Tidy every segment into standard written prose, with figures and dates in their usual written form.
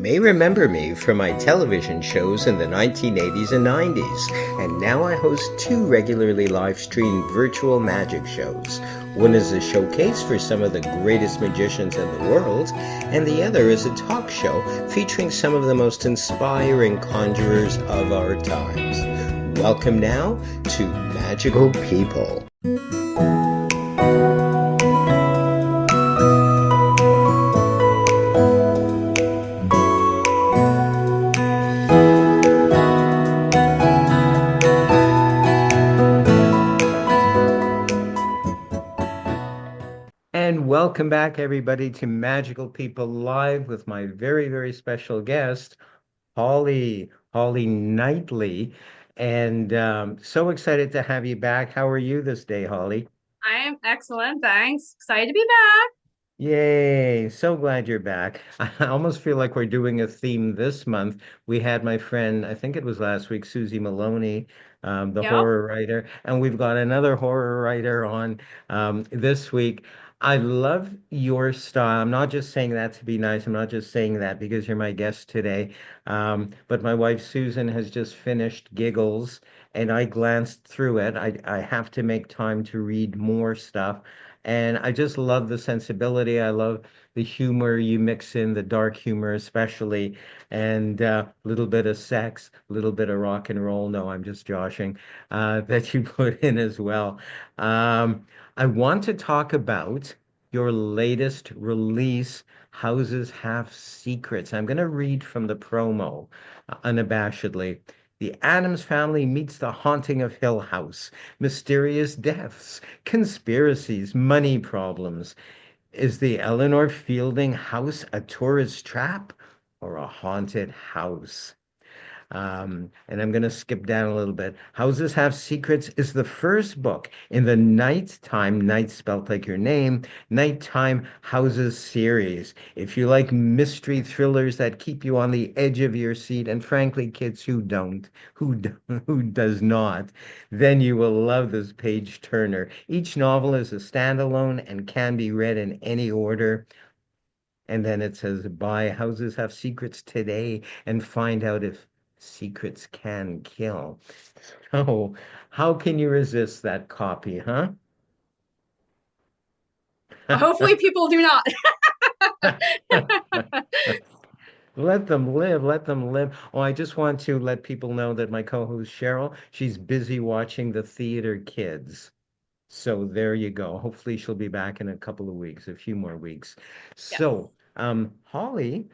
may remember me from my television shows in the 1980s and 90s, and now I host two regularly live streamed virtual magic shows. One is a showcase for some of the greatest magicians in the world, and the other is a talk show featuring some of the most inspiring conjurers of our times. Welcome now to Magical People. And welcome back, everybody, to Magical People Live with my very, very special guest, Holly Knightley. And so excited to have you back. How are you this day, Holly? I am excellent, thanks. Excited to be back. Yay! So glad you're back. I almost feel like we're doing a theme this month. We had my friend, I think it was last week, Susie Maloney, the Yep. horror writer, and we've got another horror writer on this week. I love your style. I'm not just saying that to be nice. I'm not just saying that because you're my guest today. But my wife Susan has just finished Giggles, and I glanced through it. I have to make time to read more stuff. And I just love the sensibility. I love the humor you mix in, the dark humor especially, and a little bit of sex, a little bit of rock and roll. No, I'm just joshing, that you put in as well. I want to talk about your latest release, Houses Have Secrets. I'm going to read from the promo unabashedly. The Addams family meets the haunting of Hill House, mysterious deaths, conspiracies, money problems. Is the Eleanor Fielding house a tourist trap or a haunted house? And I'm going to skip down a little bit. Houses Have Secrets is the first book in the Nighttime, Night spelled like your name, Nighttime Houses series. If you like mystery thrillers that keep you on the edge of your seat, and frankly, kids who don't, who does not, then you will love this page turner. Each novel is a standalone and can be read in any order. And then it says, buy Houses Have Secrets today and find out if secrets can kill. So, how can you resist that copy, huh? Hopefully people do not. Let them live, let them live. Oh, I just want to let people know that my co-host Cheryl, she's busy watching the theater kids. So there you go. Hopefully she'll be back in a couple of weeks, a few more weeks. Yes. So, Holly,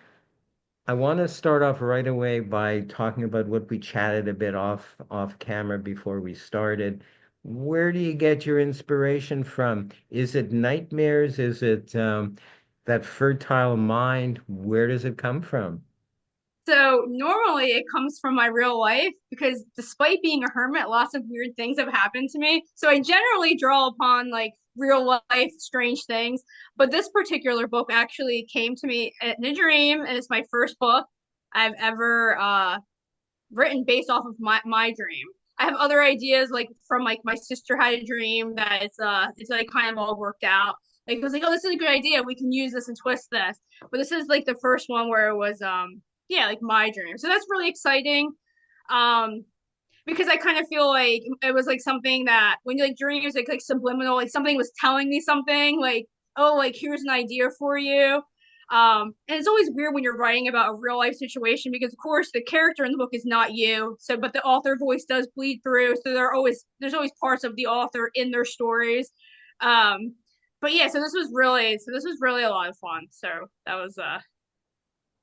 I want to start off right away by talking about what we chatted a bit off camera before we started. Where do you get your inspiration from? Is it nightmares? Is it that fertile mind? Where does it come from? So normally it comes from my real life because despite being a hermit, lots of weird things have happened to me. So I generally draw upon like real life strange things. But this particular book actually came to me in a dream, and it's my first book I've ever written based off of my dream. I have other ideas like from like my sister had a dream that it's like kind of all worked out. Like it was like, oh, this is a good idea. We can use this and twist this. But this is like the first one where it was yeah, like my dream. So that's really exciting. Um because I kind of feel like it was like something that when you like dreams like subliminal, like something was telling me something like, oh, like here's an idea for you. And it's always weird when you're writing about a real life situation because of course the character in the book is not you. So but the author voice does bleed through. So there's always parts of the author in their stories. Um but yeah, so this was really a lot of fun. So that was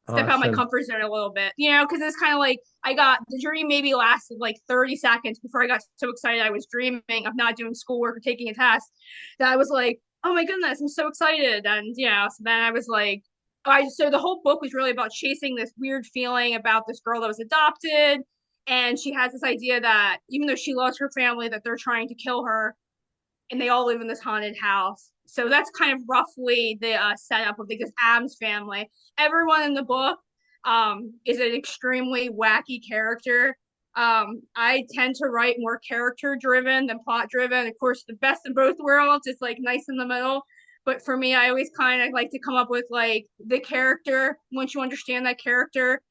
step out my Awesome. comfort zone a little bit, you know, because it's kind of like I got the dream maybe lasted like 30 seconds before I got so excited I was dreaming of not doing schoolwork or taking a test that I was like, oh my goodness, I'm so excited. And, you know, so then I was like, so the whole book was really about chasing this weird feeling about this girl that was adopted. And she has this idea that even though she loves her family, that they're trying to kill her and they all live in this haunted house. So that's kind of roughly the setup of this Adams family. Everyone in the book is an extremely wacky character. I tend to write more character driven than plot driven. Of course, the best of both worlds is like nice in the middle. But for me, I always kind of like to come up with like the character. Once you understand that character,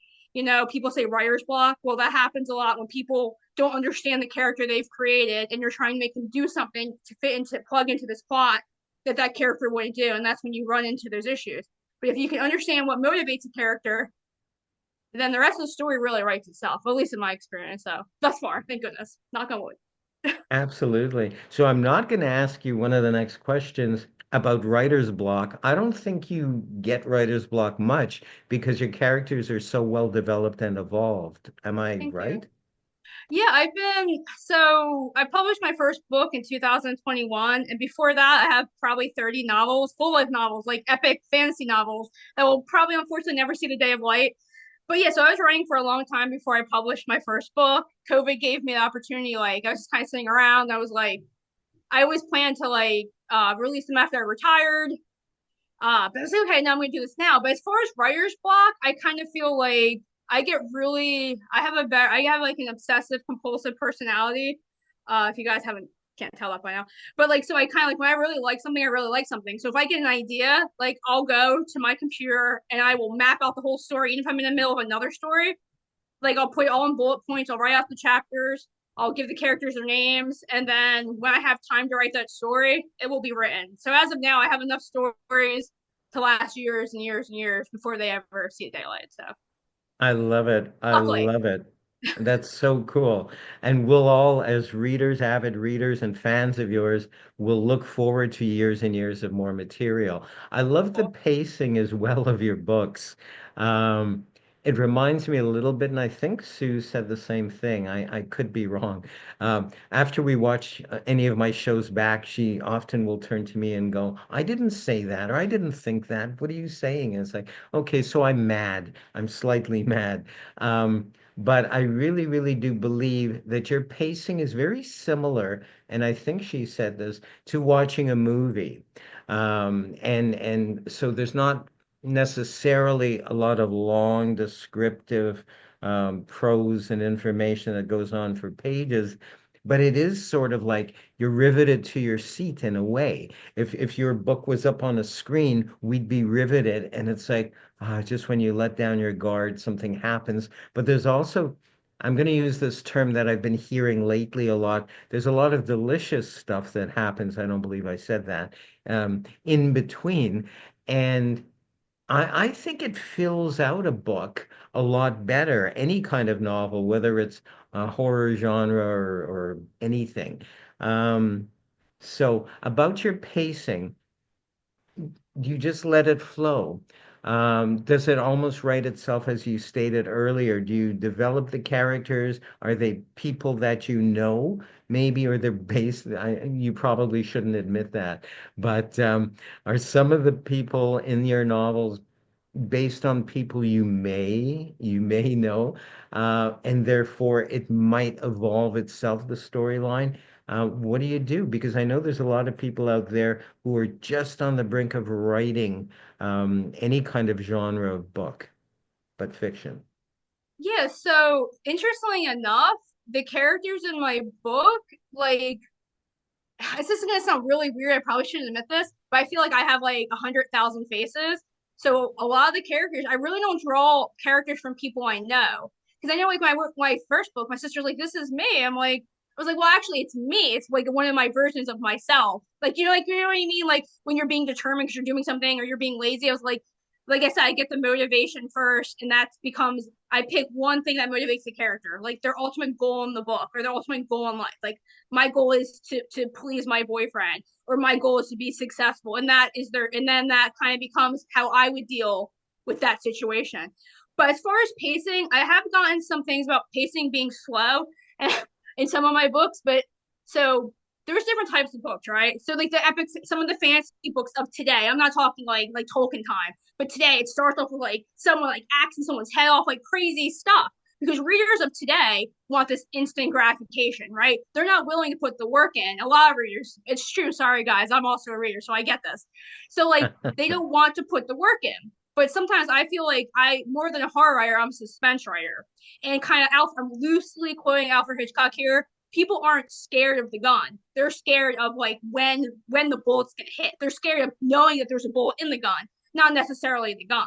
people say writer's block. Well, that happens a lot when people don't understand the character they've created and you're trying to make them do something to fit into plug into this plot that character wouldn't do. And that's when you run into those issues. But if you can understand what motivates a character, then the rest of the story really writes itself, at least in my experience. So thus far, thank goodness. Knock on wood. Absolutely. So I'm not going to ask you one of the next questions about writer's block. I don't think you get writer's block much because your characters are so well developed and evolved. Am I Thank you. right? Yeah, I published my first book in 2021, and before that, I have probably 30 novels, full life novels, like epic fantasy novels that will probably unfortunately never see the day of light. But yeah, so I was writing for a long time before I published my first book. COVID gave me the opportunity, like I was just kind of sitting around. I was like, I always planned to release them after I retired. But I was like, okay, now I'm gonna do this now. But as far as writer's block, I kind of feel like I have like an obsessive compulsive personality. If you guys haven't can't tell that by now. But like so I kind of like when I really like something, I really like something. So if I get an idea, like I'll go to my computer and I will map out the whole story, even if I'm in the middle of another story. Like I'll put it all in bullet points, I'll write out the chapters, I'll give the characters their names, and then when I have time to write that story, it will be written. So as of now, I have enough stories to last years and years and years before they ever see daylight. So I love it. I luckily, love it. That's so cool. And we'll all, as readers, avid readers, and fans of yours, will look forward to years and years of more material. I love the pacing as well of your books. Um, it reminds me a little bit, and I think Sue said the same thing. I could be wrong. After we watch any of my shows back, she often will turn to me and go, I didn't say that, or I didn't think that. What are you saying? And it's like, okay, so I'm mad. I'm slightly mad. But I really, really do believe that your pacing is very similar, and I think she said this, to watching a movie. And so there's not necessarily a lot of long descriptive prose and information that goes on for pages, but it is sort of like you're riveted to your seat in a way. If your book was up on a screen, we'd be riveted, and it's like, just when you let down your guard, something happens. But there's also, I'm going to use this term that I've been hearing lately a lot. There's a lot of delicious stuff that happens. I don't believe I said that, in between. And I think it fills out a book a lot better, any kind of novel, whether it's a horror genre or anything. Um, so about your pacing, you just let it flow. Does it almost write itself as you stated earlier? Do you develop the characters? Are they people that you know, maybe, or they're based? You probably shouldn't admit that, but are some of the people in your novels based on people you may know, and therefore it might evolve itself, the storyline. What do you do? Because I know there's a lot of people out there who are just on the brink of writing any kind of genre of book, but fiction. yeah. So interestingly enough, the characters in my book, like this is gonna sound really weird. I probably shouldn't admit this, but I feel like I have like 100,000 faces. So a lot of the characters, I really don't draw characters from people I know. Because I know like my first book, my sister's like, "This is me." I was like, "Well, actually, it's me. It's like one of my versions of myself." Like you know what I mean? Like when you're being determined because you're doing something or you're being lazy. I was like I said, I get the motivation first, and that becomes I pick one thing that motivates the character, like their ultimate goal in the book or their ultimate goal in life. Like my goal is to please my boyfriend, or my goal is to be successful, and then that kind of becomes how I would deal with that situation. But as far as pacing, I have gotten some things about pacing being slow in some of my books, but so there's different types of books, right? So like the epic, some of the fantasy books of today, I'm not talking like Tolkien time, but today it starts off with like someone like axing someone's head off, like crazy stuff, because readers of today want this instant gratification, right? They're not willing to put the work in. A lot of readers, it's true. Sorry, guys, I'm also a reader, so I get this. So, like, they don't want to put the work in. But sometimes I feel like more than a horror writer, I'm a suspense writer. And kind of, I'm loosely quoting Alfred Hitchcock here. people aren't scared of the gun. They're scared of like when the bullets get hit. They're scared of knowing that there's a bullet in the gun, not necessarily the gun.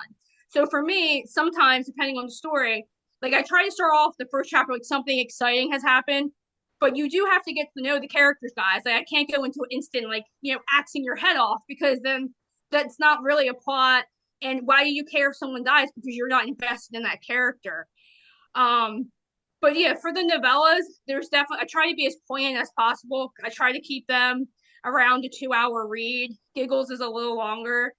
So for me, sometimes depending on the story, like I try to start off the first chapter like something exciting has happened, but you do have to get to know the characters, guys. Like I can't go into an instant like axing your head off, because then that's not really a plot. And why do you care if someone dies? Because you're not invested in that character. Um, but yeah, for the novellas, there's definitely I try to be as poignant as possible. I try to keep them around a 2 hour read. Giggles is a little longer,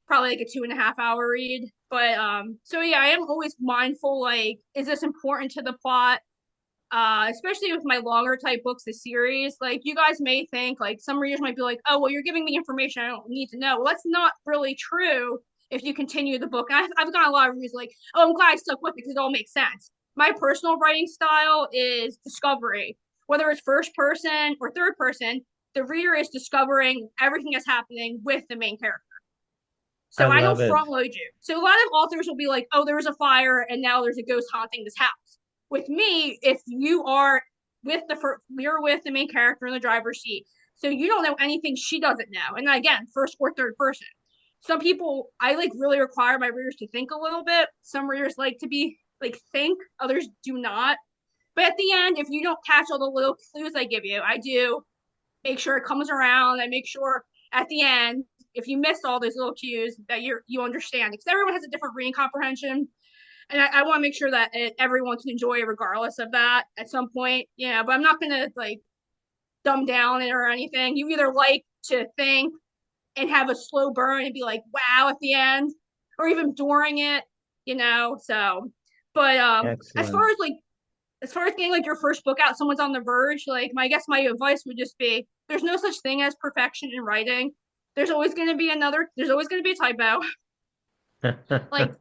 probably like a 2.5 hour read. But so yeah, I am always mindful, like, is this important to the plot? Especially with my longer type books, the series. Like you guys may think, like some readers might be like, oh, well, you're giving me information I don't need to know. Well, that's not really true if you continue the book. And I've gotten a lot of reviews like, oh, I'm glad I stuck with it because it all makes sense. My personal writing style is discovery, whether it's first person or third person. The reader is discovering everything that's happening with the main character. I So I don't love front it. load you. So a lot of authors will be like, oh, there was a fire and now there's a ghost haunting this house. With me, if you are you're with the main character in the driver's seat, so you don't know anything she doesn't know. And again, first or third person. Some people I like really require my readers to think a little bit. Some readers like to be like think, others do not. But at the end, if you don't catch all the little clues I give you, I do make sure it comes around. I make sure at the end, if you missed all those little cues, that you understand, because everyone has a different reading comprehension, and I want to make sure that everyone can enjoy it regardless of that at some point. Yeah, but I'm not gonna like dumb down it or anything. You either like to think and have a slow burn and be like, wow, at the end, or even during it, So, but as far Excellent. as like as far as getting like your first book out, someone's on the verge, like my I guess my advice would just be there's no such thing as perfection in writing. There's always gonna be a typo. Like,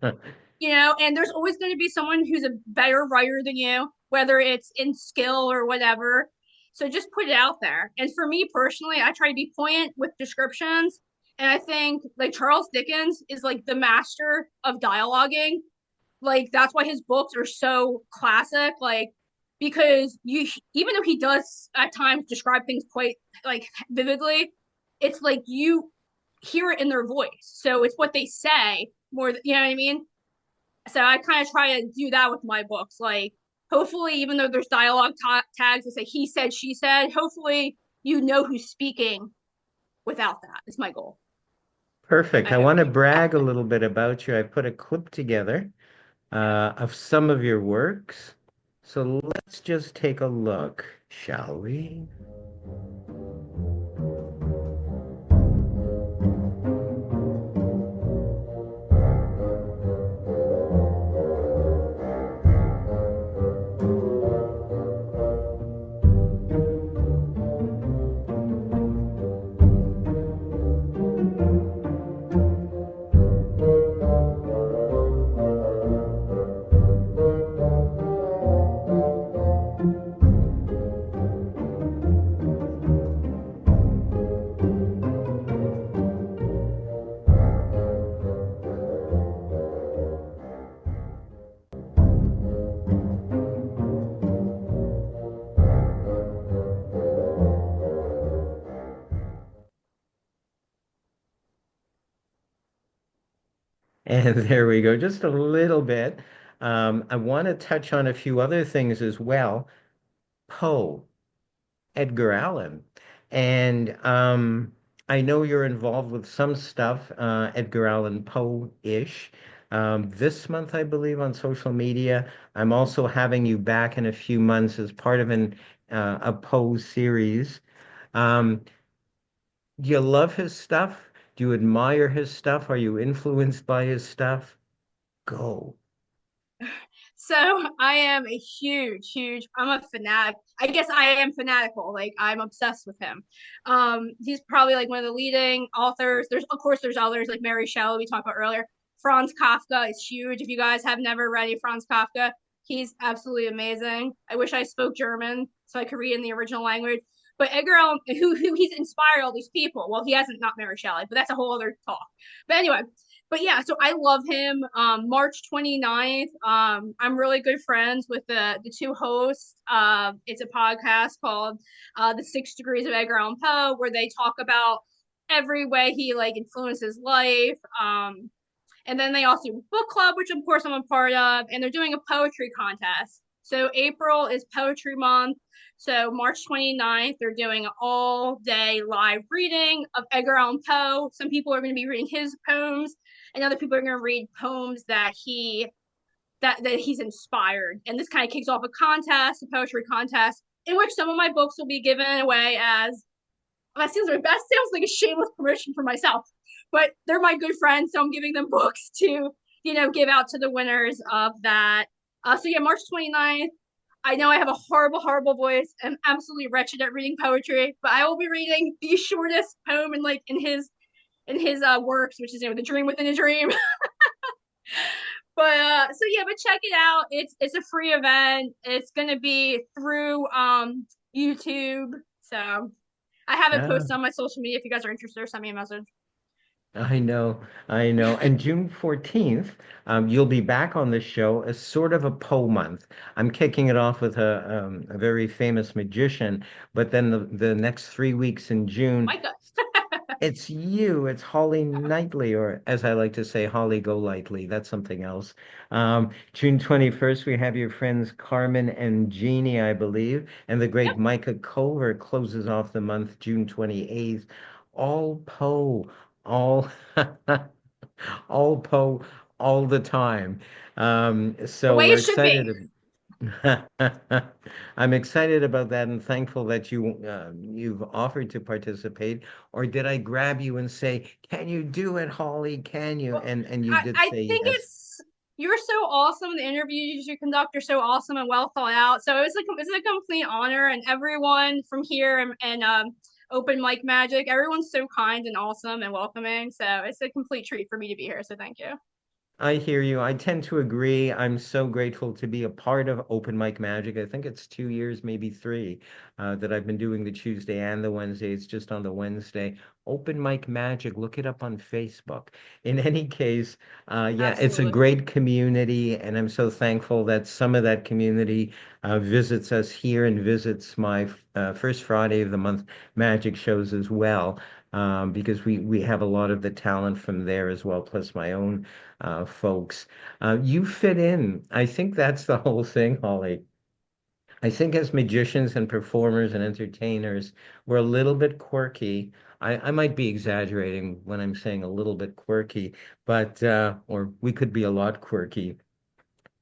and there's always gonna be someone who's a better writer than you, whether it's in skill or whatever. So just put it out there. And for me personally, I try to be poignant with descriptions. And I think like Charles Dickens is like the master of dialoguing. Like that's why his books are so classic. Like because you even though he does at times describe things quite like vividly, it's like you hear it in their voice. So it's what they say more. You know what I mean? So I kind of try to do that with my books. Like hopefully, even though there's dialogue tags that say he said, she said, hopefully you know who's speaking without that. Is my goal. Perfect. I I hope. want to brag a little bit about you. I put a clip together of some of your works. So let's just take a look, shall we? And there we go, just a little bit. I want to touch on a few other things as well. Poe, Edgar Allan. And I know you're involved with some stuff, Edgar Allan Poe-ish. This month, I believe, on social media. I'm also having you back in a few months as part of a Poe series. Um, do you love his stuff? Do you admire his stuff? Are you influenced by his stuff? Go. So I am a I'm a fanatic. I guess I am fanatical. Like I'm obsessed with him. He's probably like one of the leading authors. There's others like Mary Shelley we talked about earlier. Franz Kafka is huge. If you guys have never read a Franz Kafka, he's absolutely amazing. I wish I spoke German so I could read in the original language. But Edgar Allan, who he's inspired all these people. Well, he hasn't, not Mary Shelley, but that's a whole other talk. But anyway, but yeah, so I love him. March 29th. I'm really good friends with the two hosts. It's a podcast called The 6 Degrees of Edgar Allan Poe, where they talk about every way he like influences life. And then they also do a book club, which of course I'm a part of, and they're doing a poetry contest. So April is poetry month. So March 29th, they're doing an all day live reading of Edgar Allan Poe. Some people are going to be reading his poems, and other people are going to read poems that he's inspired. And this kind of kicks off a contest, a poetry contest, in which some of my books will be given away as that sounds like a shameless promotion for myself, but they're my good friends, so I'm giving them books to give out to the winners of that. So yeah, March 29th. I know I have a horrible, horrible voice. I'm absolutely wretched at reading poetry, but I will be reading the shortest poem in his works, which is The Dream Within a Dream. But so yeah, but check it out. It's a free event. It's gonna be through YouTube. So I have it Yeah. posted on my social media if you guys are interested, or send me a message. I know, I know. And June 14th, you'll be back on the show as sort of a Poe month. I'm kicking it off with a very famous magician, but then the next 3 weeks in June, Micah. it's you, it's Holly Knightley, or as I like to say, Holly Golightly. That's something else. June 21st, we have your friends Carmen and Jeannie, I believe, and the Yep. great Micah Culver closes off the month, June 28th. All Poe, all all Poe, all the time. The So way we're it should be. excited. I'm excited about that and thankful that you've offered to participate. Or did I grab you and say, "Can you do it, Holly? Can you?" Well, And you did I say think yes. you're so awesome. The interviews you conduct are so awesome and well thought out. So it's a complete honor, and everyone from here and Open Mic Magic, everyone's so kind and awesome and welcoming. So it's a complete treat for me to be here. So thank you. I hear you. I tend to agree. I'm so grateful to be a part of Open Mic Magic. I think it's 2 years, maybe three, that I've been doing the Tuesday and the Wednesday. It's just on the Wednesday. Open Mic Magic. Look it up on Facebook. In any case, yeah, it's a Absolutely. great community, and I'm so thankful that some of that community visits us here and visits my first Friday of the month magic shows as well. Because we have a lot of the talent from there as well, plus my own folks. You fit in. I think that's the whole thing, Holly. I think as magicians and performers and entertainers, we're a little bit quirky. I might be exaggerating when I'm saying a little bit quirky, but or we could be a lot quirky.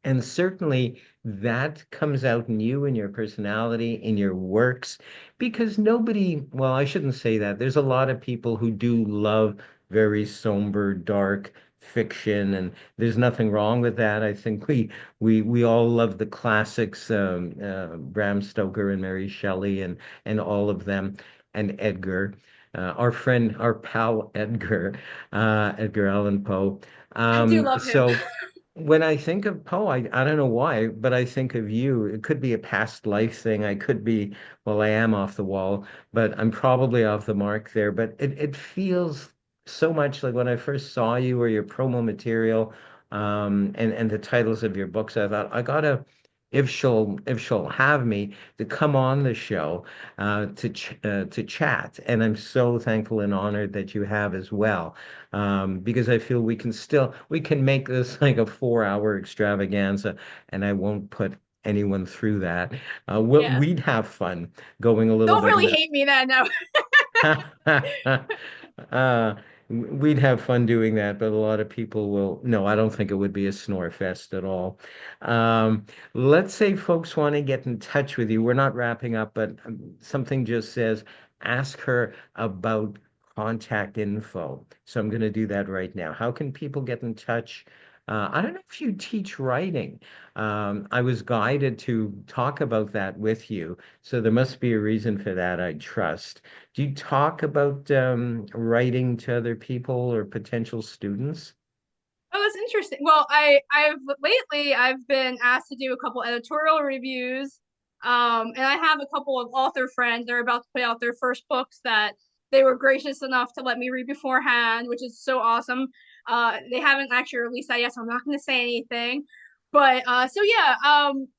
And certainly that comes out in you, in your personality, in your works, because nobody, well, I shouldn't say that. There's a lot of people who do love very somber, dark fiction, and there's nothing wrong with that. I think we all love the classics, Bram Stoker and Mary Shelley and all of them, and Edgar. Our friend, our pal Edgar, Edgar Allan Poe. I do love him. So when I think of Poe, I don't know why, but I think of you. It could be a past life thing. I could be, well, I am off the wall, but I'm probably off the mark there. But it feels so much like when I first saw you or your promo material, and the titles of your books, I thought I gotta, if she'll have me to come on the show, to chat. And I'm so thankful and honored that you have as well, because I feel we can make this like a 4 hour extravaganza, and I won't put anyone through that. Yeah. We'd have fun going a little Don't bit really less. hate me then, no. Uh, we'd have fun doing that, but a lot of people will. No, I don't think it would be a snore fest at all. Let's say folks want to get in touch with you. We're not wrapping up, but something just says ask her about contact info. So I'm going to do that right now. How can people get in touch? I don't know if you teach writing. I was guided to talk about that with you, so there must be a reason for that, I trust. Do you talk about writing to other people or potential students? Oh, that's interesting. Well, I've been asked to do a couple editorial reviews. And I have a couple of author friends. They're about to put out their first books that they were gracious enough to let me read beforehand, which is so awesome. They haven't actually released that yet, so I'm not going to say anything. But so yeah,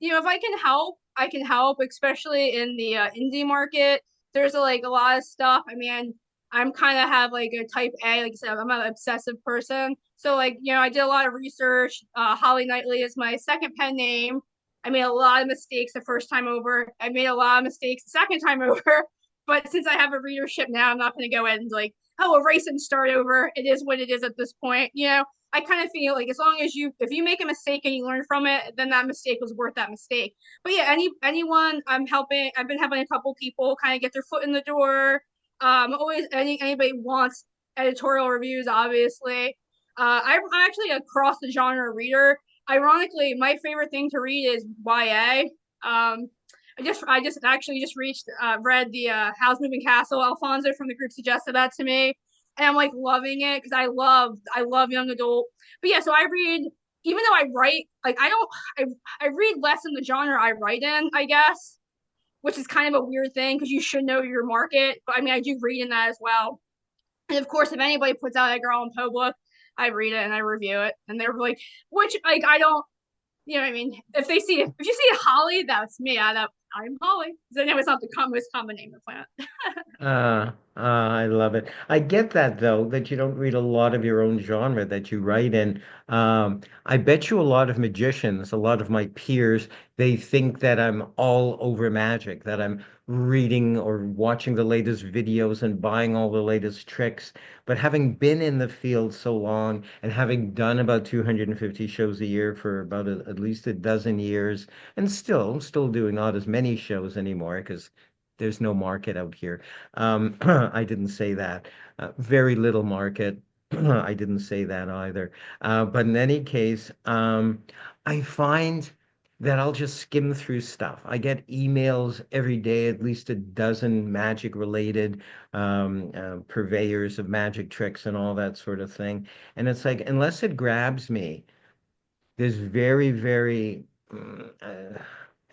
if I can help, I can help, especially in the indie market. There's like a lot of stuff. I mean, I'm kind of have like a type A, like I said, I'm an obsessive person. So like, I did a lot of research. Holly Knightley is my second pen name. I made a lot of mistakes the first time over. I made a lot of mistakes the second time over. But since I have a readership now, I'm not going to go ahead and like, oh, erase and start over. It is what it is at this point. I kind of feel like as long as if you make a mistake and you learn from it, then that mistake was worth that mistake. But yeah, anyone I'm helping, I've been helping a couple people kind of get their foot in the door. Always anybody wants editorial reviews, obviously. I'm actually a cross the genre reader. Ironically, my favorite thing to read is YA. I just actually just read the Howl's Moving Castle. Alfonso from the group suggested that to me, and I'm like loving it because I love young adult. But yeah, so I read, even though I write, like I read less in the genre I write in, I guess, which is kind of a weird thing because you should know your market. But I mean, I do read in that as well. And of course, if anybody puts out a girl in Poe book, I read it and I review it, and they're like, which like I don't, what I mean? If you see Holly, that's me. I'm Holly. I know it's not the most common name of the plant. I love it. I get that though, that you don't read a lot of your own genre that you write in. I bet you a lot of magicians, a lot of my peers, they think that I'm all over magic, that I'm reading or watching the latest videos and buying all the latest tricks. But having been in the field so long and having done about 250 shows a year for about at least a dozen years, and still doing not as many shows anymore because there's no market out here. I didn't say that. Very little market. I didn't say that either. But in any case, I find that I'll just skim through stuff. I get emails every day, at least a dozen magic related purveyors of magic tricks and all that sort of thing. And it's like, unless it grabs me, there's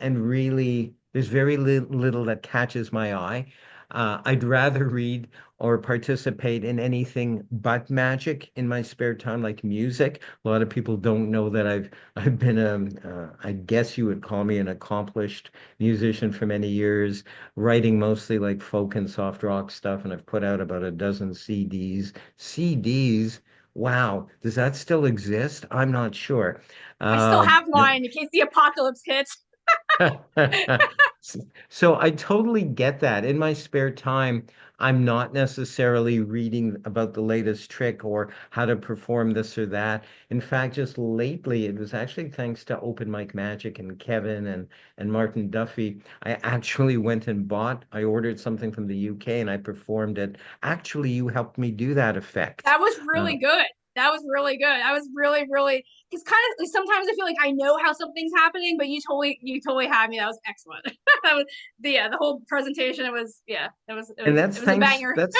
and really, there's very little that catches my eye. I'd rather read or participate in anything but magic in my spare time, like music. A lot of people don't know that I've been I guess you would call me an accomplished musician for many years, writing mostly like folk and soft rock stuff, and I've put out about a dozen CDs. CDs. Wow, does that still exist? I'm not sure. I still Um, have mine in case the apocalypse hits. so I totally get that. In my spare time, I'm not necessarily reading about the latest trick or how to perform this or that. In fact, just lately, it was actually thanks to Open Mic Magic and Kevin and Martin Duffy. I actually went and I ordered something from the UK and I performed it. Actually, you helped me do that effect. That was Uh, really good. That was really good. I was really, really because kind of sometimes I feel like I know how something's happening, but you totally had me. That was excellent. That was the whole presentation. It was yeah. It was it and was that's it was a thanks, banger. that's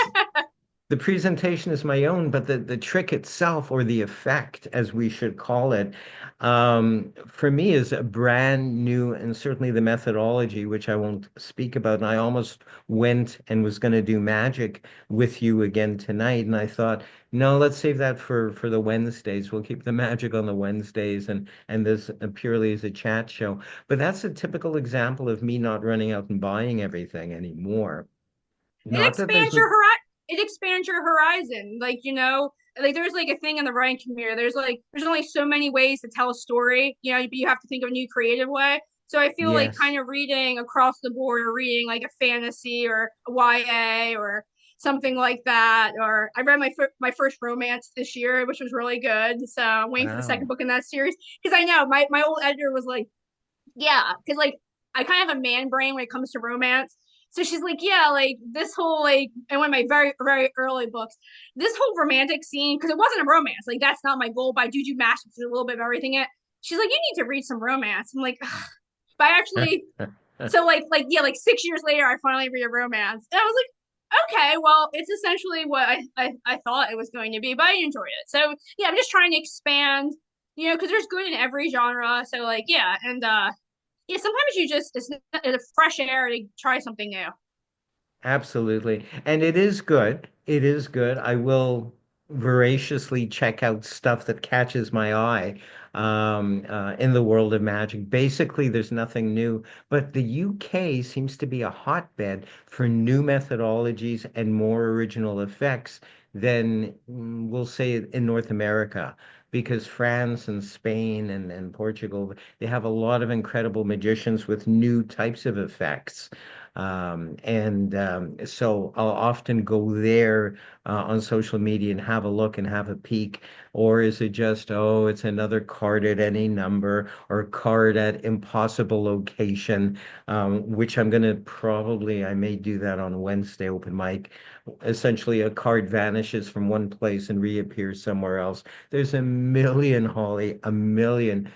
the presentation is my own, but the trick itself, or the effect, as we should call it, for me is a brand new, and certainly the methodology, which I won't speak about. And I almost went and was going to do magic with you again tonight, and I thought, no, let's save that for the Wednesdays. We'll keep the magic on the Wednesdays, and this purely as a chat show. But that's a typical example of me not running out and buying everything anymore. it Not that there's expands your horizon. It expands your horizon. Like like there's like a thing in the writing community. There's only so many ways to tell a story. But you have to think of a new creative way. So I feel like yes. kind of reading across the board, or reading like a fantasy or a YA or something like that. Or I read my first romance this year, which was really good. So I'm waiting for the second Wow. book in that series because I know my old editor was like, yeah, because like I kind of have a man brain when it comes to romance. So she's like, yeah, like this whole like, and one of my very very early books, this whole romantic scene because it wasn't a romance. Like that's not my goal, but I do mash a little bit of everything in it. She's like, you need to read some romance. I'm like, ugh. But I actually, so like yeah, like 6 years later, I finally read a romance, and I was like, okay, well, it's essentially what I thought it was going to be, but I enjoyed it. So yeah, I'm just trying to expand, because there's good in every genre. So like yeah, and yeah, sometimes it's a fresh air to try something new. Absolutely. And it is good. It is good. I will. voraciously check out stuff that catches my eye in the world of magic. Basically, there's nothing new, but the UK seems to be a hotbed for new methodologies and more original effects than we'll say in North America. Because France and Spain and Portugal, they have a lot of incredible magicians with new types of effects. So I'll often go there on social media and have a look and have a peek? Or is it just, oh, it's another card at any number or card at impossible location, which I'm going to probably, I may do that on Wednesday open mic. Essentially, a card vanishes from one place and reappears somewhere else. There's a million, Holly, a million.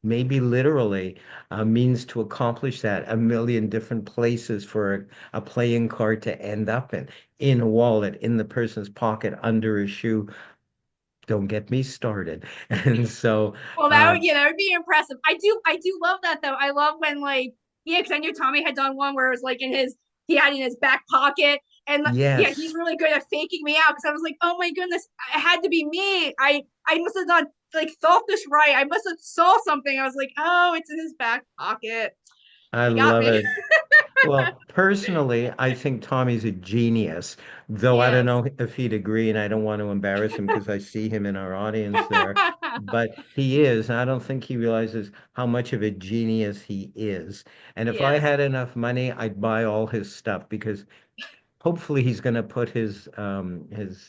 Maybe literally means to accomplish that, a million different places for a playing card to end up in a wallet, in the person's pocket, under a shoe. Don't get me started. And so, Well, that would um, yeah, that would be impressive. I do love that though. I love when like yeah, because I knew Tommy had done one where it was like in his he had it in his back pocket, and yeah, he's yes, really good at faking me out because I was like, oh my goodness, it had to be me. I must have done like thought this right. I must have saw something. I was like, oh, it's in his back pocket. I You got love me. it. Well, personally, I think Tommy's a genius, though I don't Yes. know if he'd agree, and I don't want to embarrass him because I see him in our audience there. But he is, and I don't think he realizes how much of a genius he is. And if I Yes. had enough money, I'd buy all his stuff because hopefully he's going to put his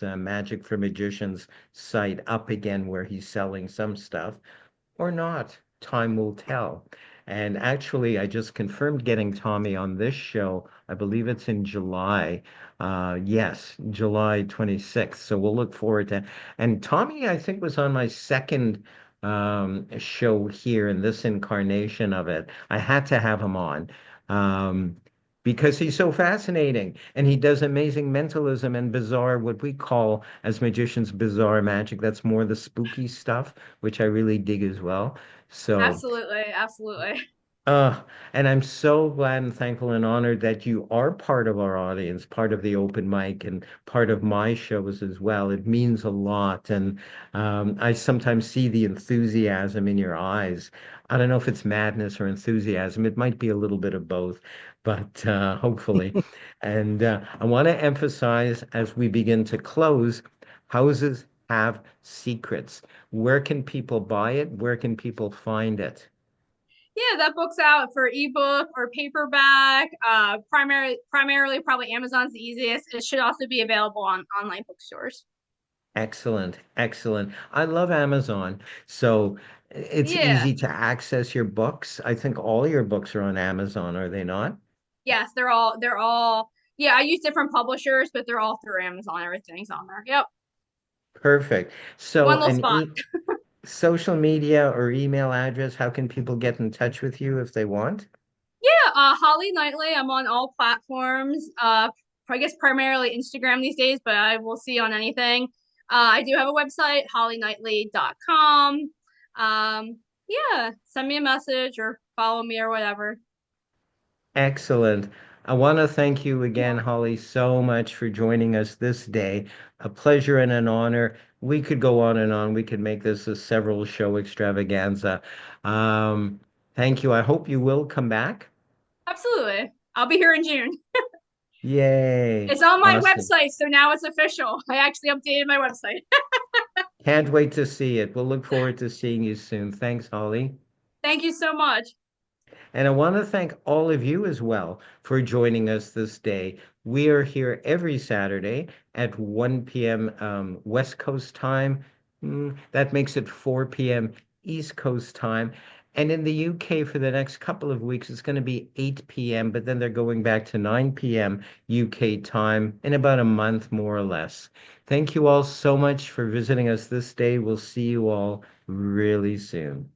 Magic for Magicians site up again where he's selling some stuff or not. Time will tell. And actually, I just confirmed getting Tommy on this show. I believe it's in July. Yes, July 26th. So we'll look forward to. And Tommy, I think, was on my second show here in this incarnation of it. I had to have him on. Um, because he's so fascinating and he does amazing mentalism and bizarre, what we call as magicians, bizarre magic. That's more the spooky stuff, which I really dig as well. So, Absolutely. Absolutely. uh, and I'm so glad and thankful and honored that you are part of our audience, part of the open mic and part of my shows as well. It means a lot. And I sometimes see the enthusiasm in your eyes. I don't know if it's madness or enthusiasm. It might be a little bit of both, but hopefully. And I want to emphasize as we begin to close, houses have secrets. Where can people buy it? Where can people find it? Yeah, that book's out for ebook or paperback. Primarily probably Amazon's the easiest. It should also be available on online bookstores. Excellent, excellent. I love Amazon. So it's Yeah. easy to access your books. I think all your books are on Amazon, are they not? Yes, they're all yeah, I use different publishers, but they're all through Amazon. Everything's on there. Yep. Perfect. So One little an spot. e social media or email address, how can people get in touch with you if they want? Yeah, Holly Knightley. I'm on all platforms. I guess primarily Instagram these days, but I will see on anything. I do have a website, hollyknightley.com. Yeah, send me a message or follow me or whatever. Excellent. I want to thank you again, Holly, so much for joining us this day. A pleasure and an honor. We could go on and on. We could make this a several show extravaganza. Um, thank you. I hope you will come back. Absolutely. I'll be here in June. Yay. It's on my Awesome. website, so now it's official. I actually updated my website. Can't wait to see it. We'll look forward to seeing you soon. Thanks, Holly. Thank you so much. And I want to thank all of you as well for joining us this day. We are here every Saturday at 1 p.m. West Coast time. That makes it 4 p.m. East Coast time. And in the UK for the next couple of weeks, it's going to be 8 p.m., but then they're going back to 9 p.m. UK time in about a month, more or less. Thank you all so much for visiting us this day. We'll see you all really soon.